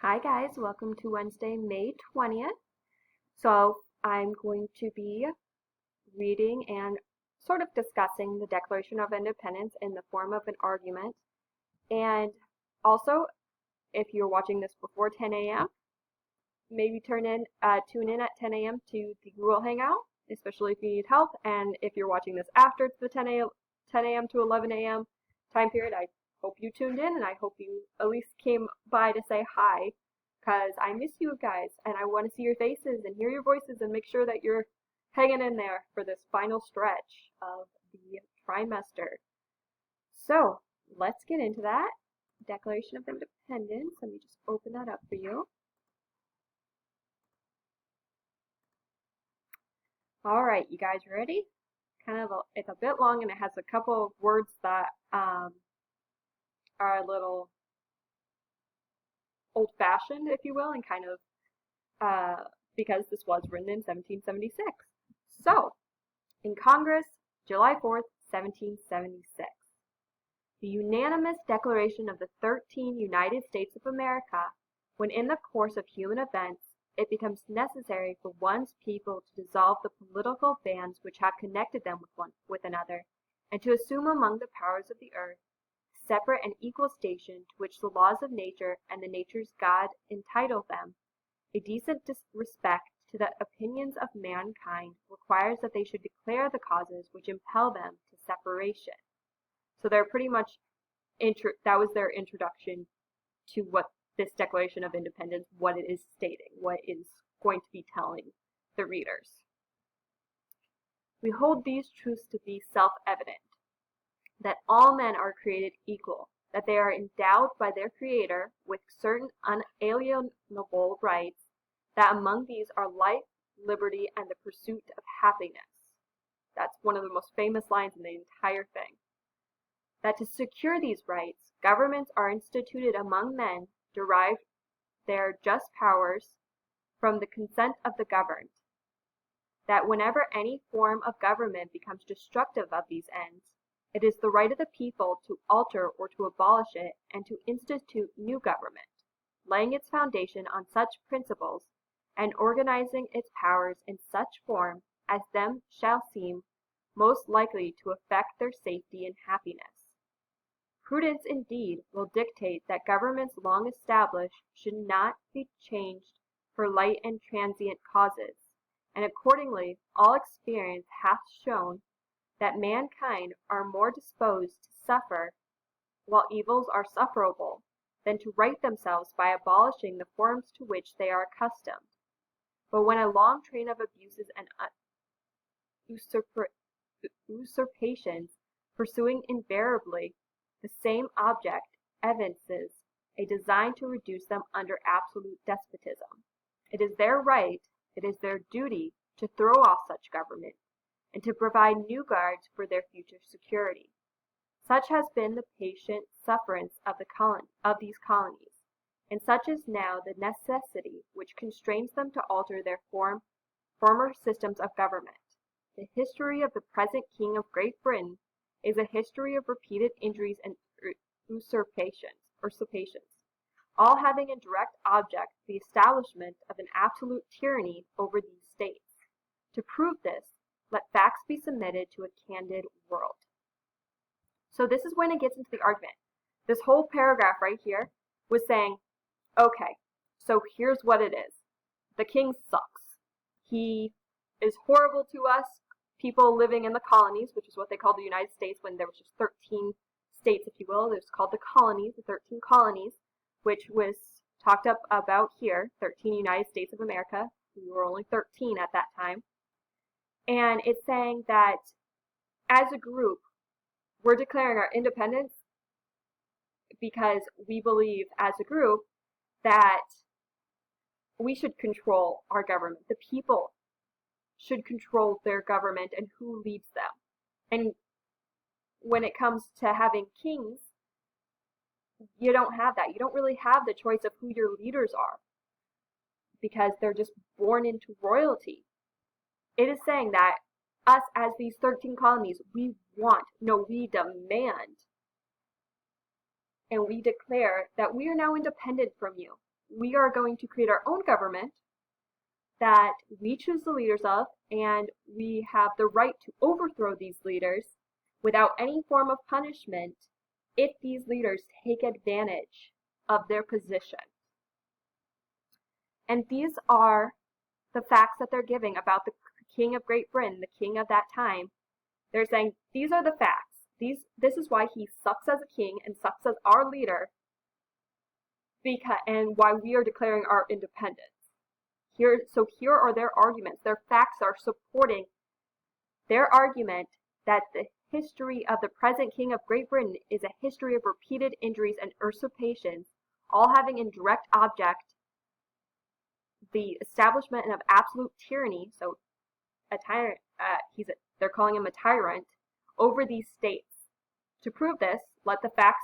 Hi guys, welcome to Wednesday, May 20th. So I'm going to be reading and sort of discussing the Declaration of Independence in the form of an argument. And also, if you're watching this before 10 a.m., maybe tune in at 10 a.m. to the Google Hangout, especially if you need help. And if you're watching this after the 10 a.m. to 11 a.m. time period, I hope you tuned in, and I hope you at least came by to say hi, because I miss you guys, and I want to see your faces and hear your voices and make sure that you're hanging in there for this final stretch of the trimester. So let's get into that. Declaration of Independence. Let me just open that up for you. All right, you guys ready? It's a bit long, and it has a couple of words that are a little old-fashioned, if you will, and kind of because this was written in 1776. So, in Congress, July 4th, 1776. The unanimous declaration of the 13 United States of America, when in the course of human events it becomes necessary for one's people to dissolve the political bands which have connected them with another, and to assume among the powers of the earth separate and equal station to which the laws of nature and the nature's God entitle them, a decent respect to the opinions of mankind requires that they should declare the causes which impel them to separation. So they're pretty much, that was their introduction to what this Declaration of Independence, what it is stating, what it is going to be telling the readers. We hold these truths to be self-evident, that all men are created equal, that they are endowed by their Creator with certain unalienable rights, that among these are life, liberty, and the pursuit of happiness. That's one of the most famous lines in the entire thing. That to secure these rights, governments are instituted among men, derive their just powers from the consent of the governed. That whenever any form of government becomes destructive of these ends, it is the right of the people to alter or to abolish it and to institute new government, laying its foundation on such principles and organizing its powers in such form as them shall seem most likely to affect their safety and happiness. Prudence indeed will dictate that governments long established should not be changed for light and transient causes, and accordingly all experience hath shown that mankind are more disposed to suffer while evils are sufferable than to right themselves by abolishing the forms to which they are accustomed. But when a long train of abuses and usurpations, pursuing invariably the same object, evinces a design to reduce them under absolute despotism, it is their right, it is their duty to throw off such government, and to provide new guards for their future security. Such has been the patient sufferance of these colonies, and such is now the necessity which constrains them to alter their former systems of government. The history of the present King of Great Britain is a history of repeated injuries and usurpations, all having a direct object the establishment of an absolute tyranny over these states. To prove this, let facts be submitted to a candid world. So this is when it gets into the argument. This whole paragraph right here was saying, okay, so here's what it is. The king sucks. He is horrible to us, people living in the colonies, which is what they called the United States when there was just 13 states, if you will. It was called the colonies, the 13 colonies, which was talked up about here, 13 United States of America. We were only 13 at that time. And it's saying that as a group, we're declaring our independence because we believe as a group that we should control our government. The people should control their government and who leads them. And when it comes to having kings, you don't have that. You don't really have the choice of who your leaders are because they're just born into royalty. It is saying that us as these 13 colonies, we demand, and we declare that we are now independent from you. we are going to create our own government that we choose the leaders of, and we have the right to overthrow these leaders without any form of punishment if these leaders take advantage of their position. And these are the facts that they're giving about the king of Great Britain, the king of that time. They're saying these are the facts. This is why he sucks as a king and sucks as our leader, and why we are declaring our independence. Here are their arguments. Their facts are supporting their argument that the history of the present king of Great Britain is a history of repeated injuries and usurpations, all having in direct object the establishment of absolute tyranny. So a tyrant, they're calling him a tyrant over these states. To prove this, let the facts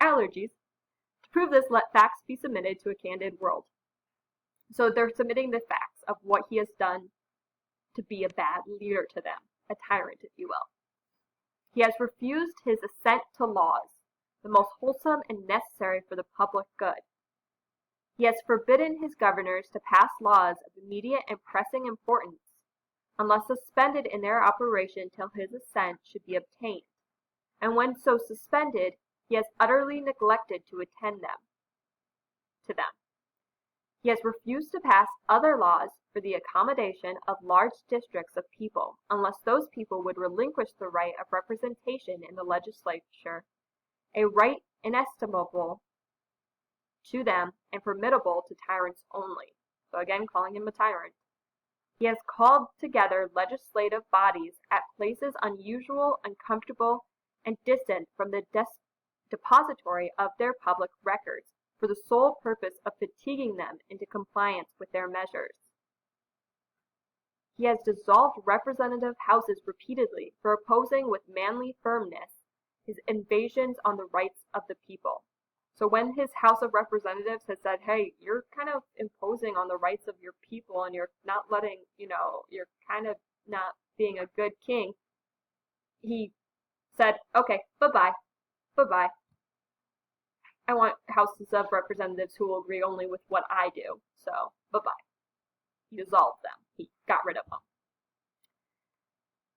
allergies. To prove this, let facts be submitted to a candid world. So they're submitting the facts of what he has done to be a bad leader to them, a tyrant, if you will. He has refused his assent to laws, the most wholesome and necessary for the public good. He has forbidden his governors to pass laws of immediate and pressing importance, unless suspended in their operation till his assent should be obtained, and when so suspended, he has utterly neglected to attend to them. He has refused to pass other laws for the accommodation of large districts of people, unless those people would relinquish the right of representation in the legislature, a right inestimable to them and formidable to tyrants only. So again, calling him a tyrant. He has called together legislative bodies at places unusual, uncomfortable, and distant from the depository of their public records, for the sole purpose of fatiguing them into compliance with their measures. He has dissolved representative houses repeatedly for opposing with manly firmness his invasions on the rights of the people. So when his House of Representatives has said, hey, you're kind of imposing on the rights of your people and you're not letting, you're kind of not being a good king, he said, okay, bye-bye, bye-bye. I want Houses of Representatives who will agree only with what I do, so bye-bye. He dissolved them. He got rid of them.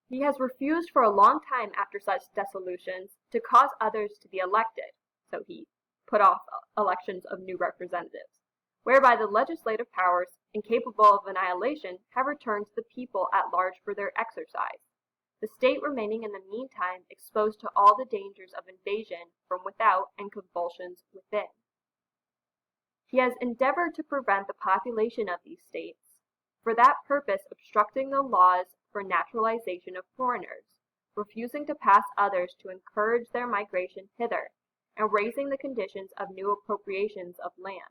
He has refused for a long time after such dissolutions to cause others to be elected, so he put off elections of new representatives, whereby the legislative powers, incapable of annihilation, have returned to the people at large for their exercise, the state remaining in the meantime exposed to all the dangers of invasion from without and convulsions within. He has endeavored to prevent the population of these states, for that purpose obstructing the laws for naturalization of foreigners, refusing to pass others to encourage their migration hither, and raising the conditions of new appropriations of lands.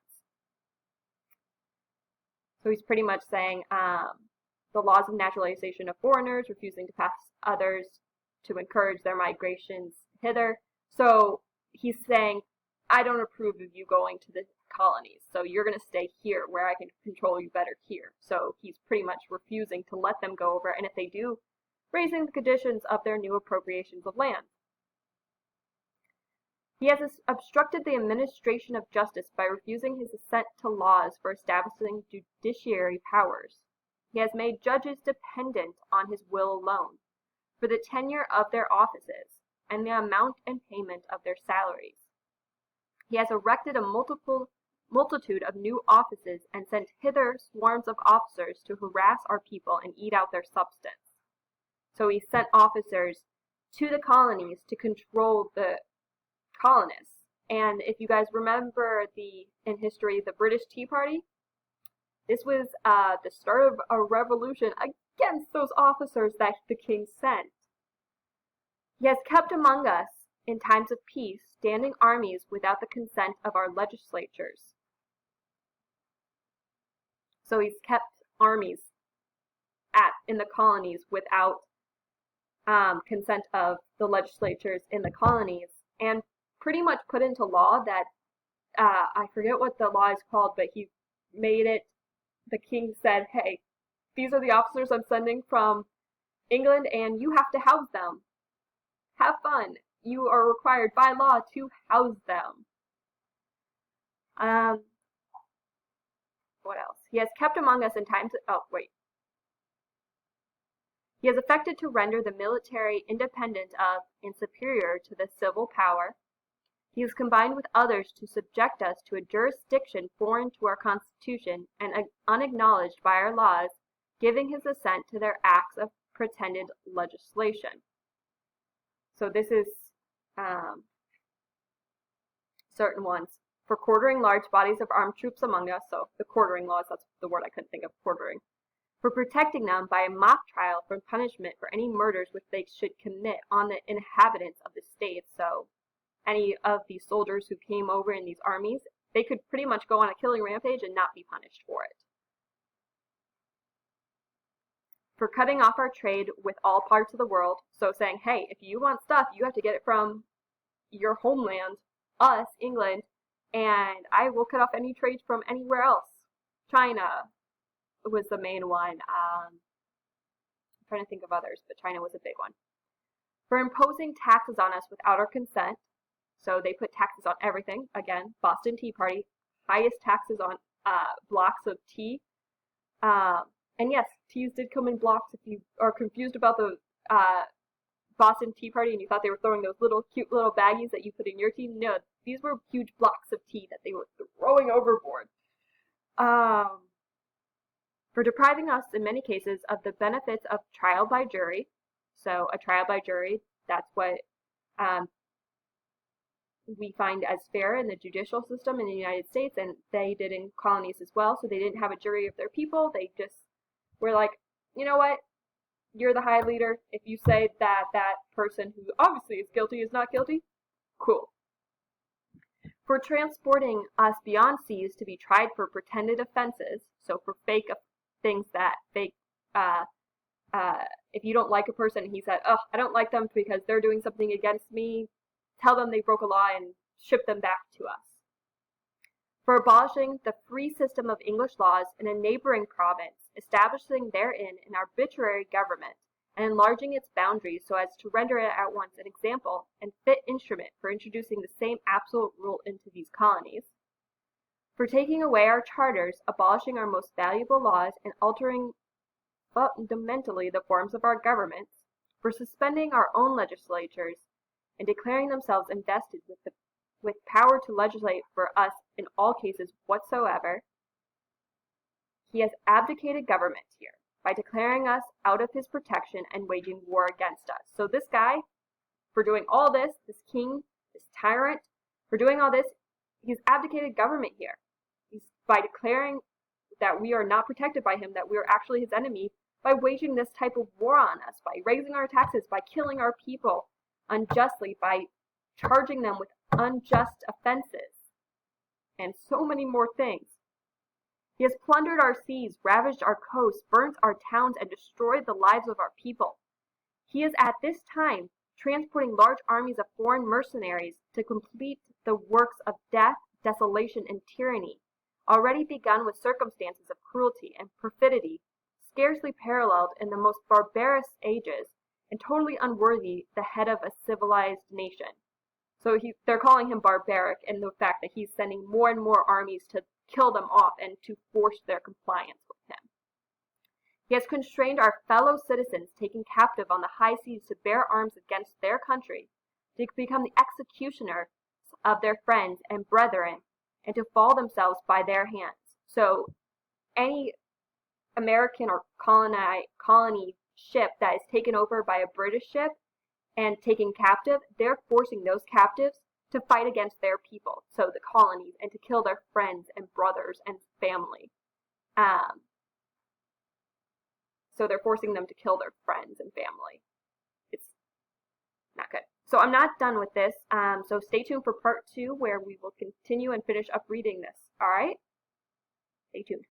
So he's pretty much saying the laws of naturalization of foreigners, refusing to pass others to encourage their migrations hither. So he's saying, I don't approve of you going to the colonies, so you're going to stay here where I can control you better here. So he's pretty much refusing to let them go over, and if they do, raising the conditions of their new appropriations of land. He has obstructed the administration of justice by refusing his assent to laws for establishing judiciary powers. He has made judges dependent on his will alone, for the tenure of their offices, and the amount and payment of their salaries. He has erected a multitude of new offices, and sent hither swarms of officers to harass our people and eat out their substance. So he sent officers to the colonies to control the colonists. And if you guys remember in history, the British Tea Party, this was the start of a revolution against those officers that the king sent. He has kept among us, in times of peace, standing armies without the consent of our legislatures. So he's kept armies in the colonies without consent of the legislatures in the colonies, and pretty much put into law that, I forget what the law is called, but he made it, the king said, hey, these are the officers I'm sending from England, and you have to house them. Have fun. You are required by law to house them. What else? He has kept among us in times He has affected to render the military independent of and superior to the civil power. He has combined with others to subject us to a jurisdiction foreign to our Constitution and unacknowledged by our laws, giving his assent to their acts of pretended legislation. So this is certain ones. For quartering large bodies of armed troops among us, so the quartering laws, that's the word I couldn't think of, quartering. For protecting them by a mock trial from punishment for any murders which they should commit on the inhabitants of the state. So any of these soldiers who came over in these armies, they could pretty much go on a killing rampage and not be punished for it. For cutting off our trade with all parts of the world, so saying, hey, if you want stuff, you have to get it from your homeland, us, England, and I will cut off any trade from anywhere else. China was the main one. I'm trying to think of others, but China was a big one. For imposing taxes on us without our consent, so they put taxes on everything. Again, Boston Tea Party, highest taxes on blocks of tea. And yes, teas did come in blocks. If you are confused about the Boston Tea Party and you thought they were throwing those little cute little baggies that you put in your tea, no, these were huge blocks of tea that they were throwing overboard. For depriving us, in many cases, of the benefits of trial by jury. So a trial by jury, that's what we find as fair in the judicial system in the United States, and they did in colonies as well. So they didn't have a jury of their people. They just were like, you know what? You're the high leader. If you say that that person who obviously is guilty is not guilty, cool. For transporting us beyond seas to be tried for pretended offenses, so for fake things that fake, if you don't like a person and he said, oh, I don't like them because they're doing something against me, tell them they broke a law and ship them back to us. For abolishing the free system of English laws in a neighboring province, establishing therein an arbitrary government, and enlarging its boundaries so as to render it at once an example and fit instrument for introducing the same absolute rule into these colonies. For taking away our charters, abolishing our most valuable laws, and altering fundamentally the forms of our governments, for suspending our own legislatures, and declaring themselves invested with power to legislate for us in all cases whatsoever. He has abdicated government here by declaring us out of his protection and waging war against us. So this guy, for doing all this, this king, this tyrant, for doing all this, he's abdicated government here. He's by declaring that we are not protected by him, that we are actually his enemy, by waging this type of war on us, by raising our taxes, by killing our people unjustly, by charging them with unjust offenses, and so many more things. He has plundered our seas, ravaged our coasts, burnt our towns, and destroyed the lives of our people. He is at this time transporting large armies of foreign mercenaries to complete the works of death, desolation, and tyranny, already begun with circumstances of cruelty and perfidy, scarcely paralleled in the most barbarous ages, and totally unworthy the head of a civilized nation. So they're calling him barbaric in the fact that he's sending more and more armies to kill them off and to force their compliance with him. He has constrained our fellow citizens taken captive on the high seas to bear arms against their country, to become the executioners of their friends and brethren, and to fall themselves by their hands. So any American or colony ship that is taken over by a British ship and taken captive, they're forcing those captives to fight against their people, so the colonies, and to kill their friends and brothers and family. So they're forcing them to kill their friends and family. It's not good. So I'm not done with this, so stay tuned for part 2 where we will continue and finish up reading this, alright? Stay tuned.